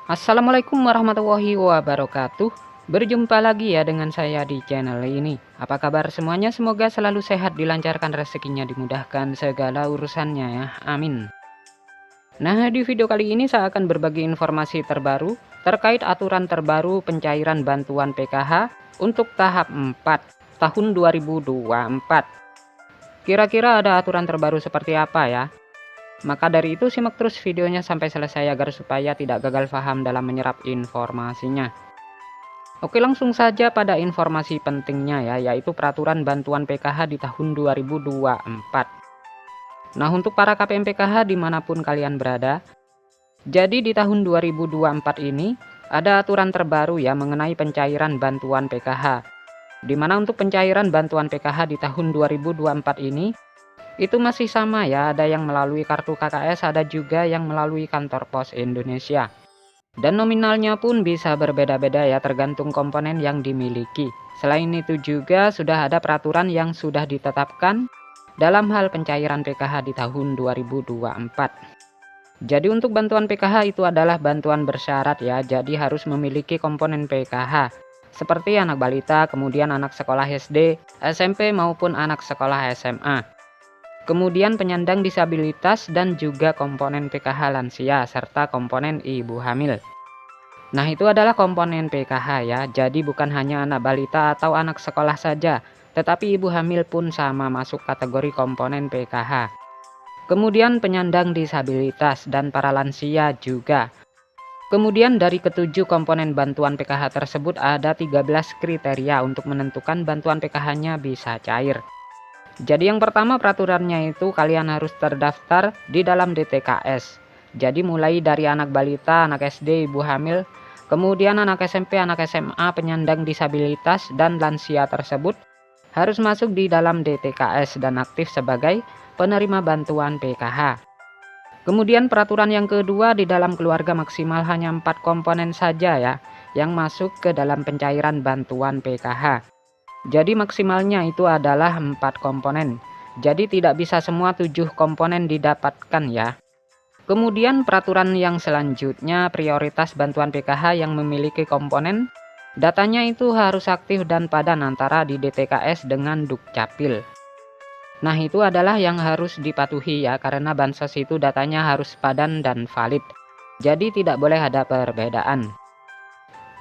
Assalamualaikum warahmatullahi wabarakatuh. Berjumpa lagi ya dengan saya di channel ini. Apa kabar semuanya? Semoga selalu sehat, dilancarkan rezekinya, dimudahkan segala urusannya ya. Amin. Nah, di video kali ini saya akan berbagi informasi terbaru terkait aturan terbaru pencairan bantuan PKH untuk tahap 4 tahun 2024. Kira-kira ada aturan terbaru seperti apa ya? Maka dari itu simak terus videonya sampai selesai agar supaya tidak gagal paham dalam menyerap informasinya. Oke, langsung saja pada informasi pentingnya ya, yaitu peraturan bantuan PKH di tahun 2024. Nah, untuk para KPM PKH dimanapun kalian berada, jadi di tahun 2024 ini ada aturan terbaru ya mengenai pencairan bantuan PKH. Di mana untuk pencairan bantuan PKH di tahun 2024 ini itu masih sama ya, ada yang melalui kartu KKS, ada juga yang melalui kantor pos Indonesia. Dan nominalnya pun bisa berbeda-beda ya, tergantung komponen yang dimiliki. Selain itu juga sudah ada peraturan yang sudah ditetapkan dalam hal pencairan PKH di tahun 2024. Jadi untuk bantuan PKH itu adalah bantuan bersyarat ya, jadi harus memiliki komponen PKH seperti anak balita, kemudian anak sekolah SD, SMP maupun anak sekolah SMA. Kemudian penyandang disabilitas dan juga komponen PKH lansia serta komponen ibu hamil. Nah, itu adalah komponen PKH ya. Jadi bukan hanya anak balita atau anak sekolah saja, tetapi ibu hamil pun sama masuk kategori komponen PKH. Kemudian penyandang disabilitas dan para lansia juga. Kemudian dari ketujuh komponen bantuan PKH tersebut ada 13 kriteria untuk menentukan bantuan PKH-nya bisa cair. Jadi yang pertama peraturannya itu kalian harus terdaftar di dalam DTKS. Jadi mulai dari anak balita, anak SD, ibu hamil, kemudian anak SMP, anak SMA, penyandang disabilitas, dan lansia tersebut harus masuk di dalam DTKS dan aktif sebagai penerima bantuan PKH. Kemudian peraturan yang kedua, di dalam keluarga maksimal hanya 4 komponen saja ya yang masuk ke dalam pencairan bantuan PKH. Jadi maksimalnya itu adalah 4 komponen. Jadi tidak bisa semua 7 komponen didapatkan ya. Kemudian peraturan yang selanjutnya, prioritas bantuan PKH yang memiliki komponen datanya itu harus aktif dan padan antara di DTKS dengan Dukcapil. Nah, itu adalah yang harus dipatuhi ya, karena bansos itu datanya harus padan dan valid. Jadi tidak boleh ada perbedaan.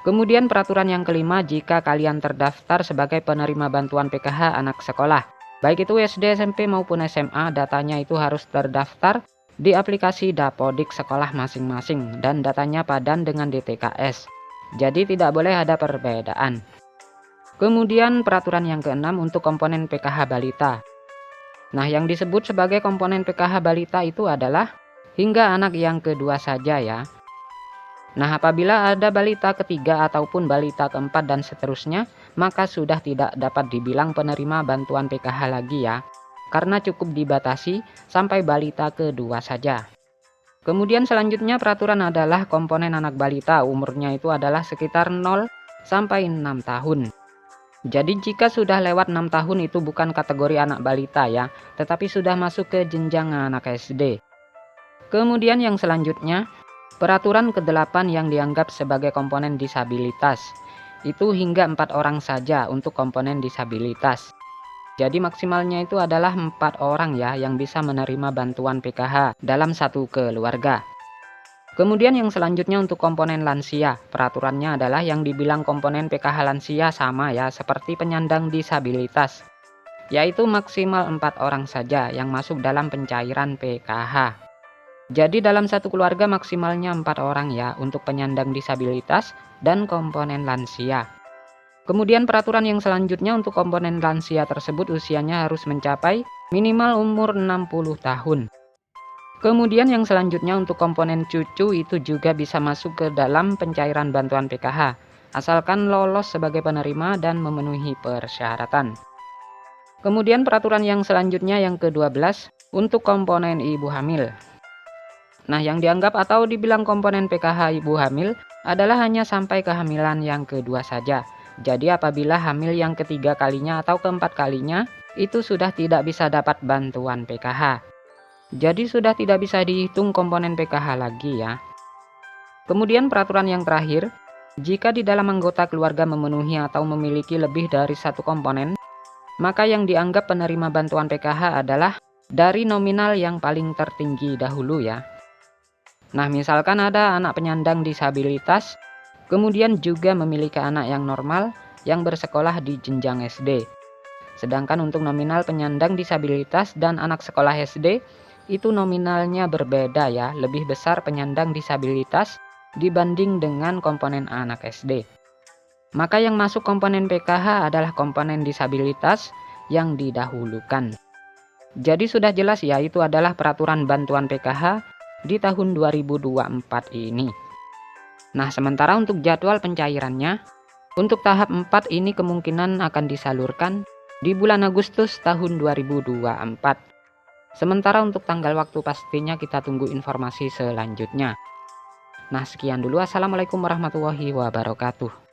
Kemudian peraturan yang kelima, jika kalian terdaftar sebagai penerima bantuan PKH anak sekolah, baik itu SD, SMP maupun SMA, datanya itu harus terdaftar di aplikasi Dapodik sekolah masing-masing dan datanya padan dengan DTKS. Jadi tidak boleh ada perbedaan. Kemudian peraturan yang keenam untuk komponen PKH balita. Nah, yang disebut sebagai komponen PKH balita itu adalah hingga anak yang kedua saja ya. Nah, apabila ada balita ketiga ataupun balita keempat dan seterusnya, maka sudah tidak dapat dibilang penerima bantuan PKH lagi ya, karena cukup dibatasi sampai balita kedua saja. Kemudian selanjutnya peraturan adalah komponen anak balita, umurnya itu adalah sekitar 0 sampai 6 tahun. Jadi jika sudah lewat 6 tahun itu bukan kategori anak balita ya, tetapi sudah masuk ke jenjang anak SD. Kemudian yang selanjutnya, peraturan ke-8 yang dianggap sebagai komponen disabilitas. Itu hingga 4 orang saja untuk komponen disabilitas. Jadi maksimalnya itu adalah 4 orang ya yang bisa menerima bantuan PKH dalam satu keluarga. Kemudian yang selanjutnya untuk komponen lansia, peraturannya adalah yang dibilang komponen PKH lansia sama ya seperti penyandang disabilitas, yaitu maksimal 4 orang saja yang masuk dalam pencairan PKH. Jadi dalam satu keluarga maksimalnya 4 orang ya untuk penyandang disabilitas dan komponen lansia. Kemudian peraturan yang selanjutnya untuk komponen lansia tersebut usianya harus mencapai minimal umur 60 tahun. Kemudian yang selanjutnya untuk komponen cucu itu juga bisa masuk ke dalam pencairan bantuan PKH, asalkan lolos sebagai penerima dan memenuhi persyaratan. Kemudian peraturan yang selanjutnya yang ke-12 untuk komponen ibu hamil. Nah, yang dianggap atau dibilang komponen PKH ibu hamil adalah hanya sampai kehamilan yang kedua saja. Jadi apabila hamil yang ketiga kalinya atau keempat kalinya, itu sudah tidak bisa dapat bantuan PKH. Jadi sudah tidak bisa dihitung komponen PKH lagi ya. Kemudian peraturan yang terakhir, jika di dalam anggota keluarga memenuhi atau memiliki lebih dari satu komponen, maka yang dianggap penerima bantuan PKH adalah dari nominal yang paling tertinggi dahulu ya. Nah, misalkan ada anak penyandang disabilitas, kemudian juga memiliki anak yang normal yang bersekolah di jenjang SD. Sedangkan untuk nominal penyandang disabilitas dan anak sekolah SD, itu nominalnya berbeda ya, lebih besar penyandang disabilitas dibanding dengan komponen anak SD. Maka yang masuk komponen PKH adalah komponen disabilitas yang didahulukan. Jadi sudah jelas ya, itu adalah peraturan bantuan PKH di tahun 2024 ini. Nah, sementara untuk jadwal pencairannya, untuk tahap 4 ini kemungkinan akan disalurkan di bulan Agustus tahun 2024. Sementara untuk tanggal waktu pastinya kita tunggu informasi selanjutnya. Nah, sekian dulu. Assalamualaikum warahmatullahi wabarakatuh.